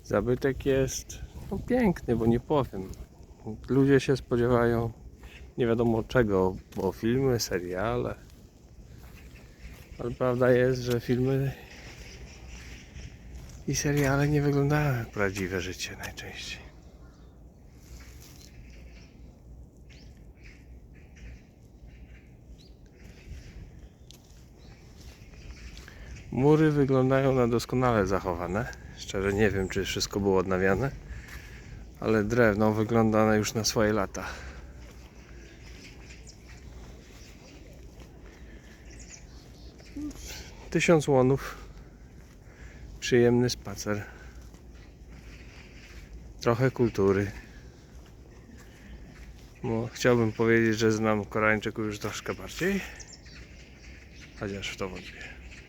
Zabytek jest piękny, bo nie powiem. Ludzie się spodziewają nie wiadomo czego, bo filmy, seriale. Ale prawda jest, że filmy i seriale nie wyglądają jak prawdziwe życie najczęściej. Mury wyglądają na doskonale zachowane. Szczerze nie wiem, czy wszystko było odnawiane, ale drewno wygląda już na swoje lata. Tysiąc łonów. Przyjemny spacer. Trochę kultury. Bo chciałbym powiedzieć, że znam Koreańczyków już troszkę bardziej, chociaż w to wątpię.